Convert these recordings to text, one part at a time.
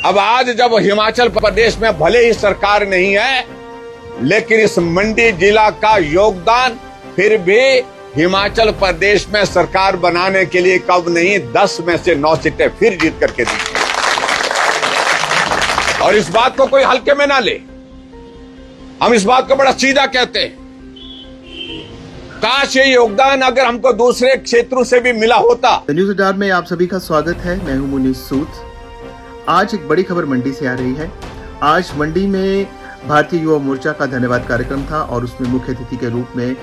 अब आज जब हिमाचल प्रदेश में भले ही सरकार नहीं है, लेकिन इस मंडी जिला का योगदान फिर भी हिमाचल प्रदेश में सरकार बनाने के लिए कब नहीं 10 में से 9 सीटें फिर जीत करके दी। और इस बात को कोई हल्के में ना ले, हम इस बात को बड़ा सीधा कहते हैं। काश ये योगदान अगर हमको दूसरे क्षेत्रों से भी मिला होता। न्यूज अड्डा में आप सभी का स्वागत है। मैं हूं मुनीस सूद। आज एक बड़ी खबर मंडी से आ रही है। आज मंडी में भारतीय युवा मोर्चा का धन्यवाद कार्यक्रम था और उसमें मुख्य अतिथि के रूप में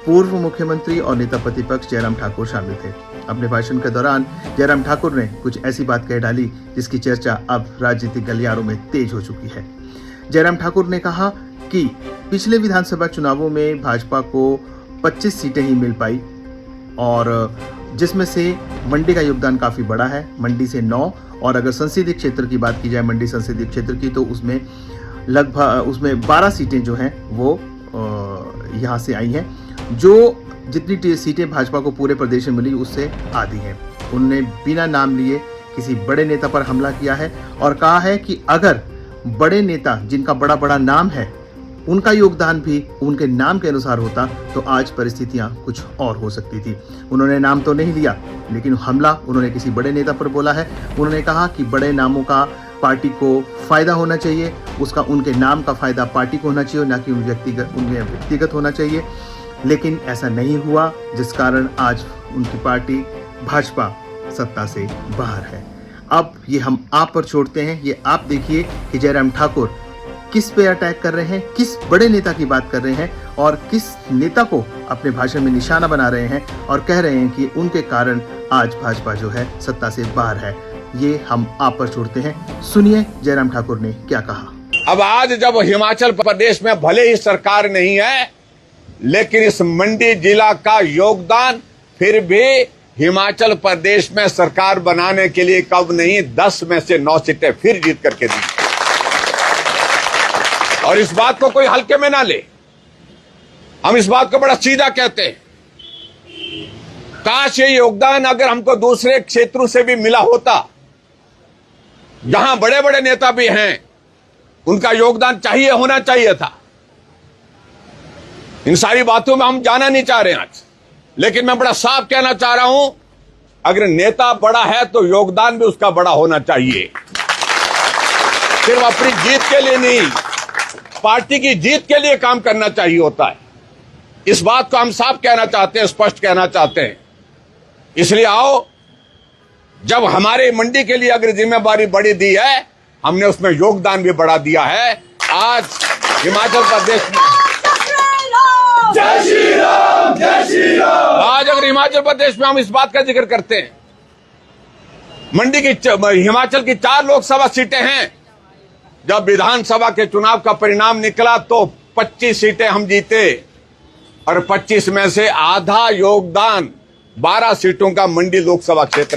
पूर्व मुख्यमंत्री और नेता प्रतिपक्ष जयराम ठाकुर शामिल थे। अपने भाषण के दौरान जयराम ठाकुर ने कुछ ऐसी बात कह डाली जिसकी चर्चा अब राजनीतिक गलियारों में तेज हो चुकी है। जयराम ठाकुर ने कहा कि पिछले विधानसभा चुनावों में भाजपा को 25 सीटें ही मिल पाई और जिसमें से मंडी का योगदान काफी बड़ा है। मंडी से 9 और अगर संसदीय क्षेत्र की बात की जाए, मंडी संसदीय क्षेत्र की, तो उसमें लगभग 12 सीटें जो हैं वो यहाँ से आई हैं, जो जितनी सीटें भाजपा को पूरे प्रदेश में मिली उससे आधी हैं। उन्होंने बिना नाम लिए किसी बड़े नेता पर हमला किया है और कहा है कि अगर बड़े नेता जिनका बड़ा बड़ा नाम है उनका योगदान भी उनके नाम के अनुसार होता तो आज परिस्थितियां कुछ और हो सकती थी। उन्होंने नाम तो नहीं लिया, लेकिन हमला उन्होंने किसी बड़े नेता पर बोला है। उन्होंने कहा कि बड़े नामों का पार्टी को फायदा होना चाहिए, उसका उनके नाम का फायदा पार्टी को होना चाहिए, ना कि उनके व्यक्तिगत होना चाहिए। लेकिन ऐसा नहीं हुआ, जिस कारण आज उनकी पार्टी भाजपा सत्ता से बाहर है। अब ये हम आप पर छोड़ते हैं। ये आप देखिए कि जयराम ठाकुर किस पे अटैक कर रहे हैं, किस बड़े नेता की बात कर रहे हैं और किस नेता को अपने भाषण में निशाना बना रहे हैं और कह रहे हैं कि उनके कारण आज भाजपा जो है सत्ता से बाहर है। ये हम आप पर छोड़ते हैं। सुनिए जयराम ठाकुर ने क्या कहा। अब आज जब हिमाचल प्रदेश में भले ही सरकार नहीं है, लेकिन इस मंडी जिला का योगदान फिर भी हिमाचल प्रदेश में सरकार बनाने के लिए कब नहीं 10 में से 9 सीटें फिर जीत करके दी। और इस बात को कोई हल्के में ना ले, हम इस बात को बड़ा सीधा कहते हैं। काश ये योगदान अगर हमको दूसरे क्षेत्रों से भी मिला होता, जहां बड़े बड़े नेता भी हैं, उनका योगदान चाहिए होना चाहिए था। इन सारी बातों में हम जाना नहीं चाह रहे आज, लेकिन मैं बड़ा साफ कहना चाह रहा हूं, अगर नेता बड़ा है तो योगदान भी उसका बड़ा होना चाहिए। सिर्फ अपनी जीत के लिए नहीं, पार्टी की जीत के लिए काम करना चाहिए होता है। इस बात को हम साफ कहना चाहते हैं, स्पष्ट कहना चाहते हैं। इसलिए आओ, जब हमारे मंडी के लिए अगर जिम्मेदारी बड़ी दी है, हमने उसमें योगदान भी बढ़ा दिया है। आज हिमाचल प्रदेश में जय श्री राम, जय श्री राम। आज अगर हिमाचल प्रदेश में हम इस बात का जिक्र करते हैं, मंडी की हिमाचल की 4 लोकसभा सीटें हैं। जब विधानसभा के चुनाव का परिणाम निकला तो 25 सीटें हम जीते और 25 में से आधा योगदान 12 सीटों का मंडी लोकसभा क्षेत्र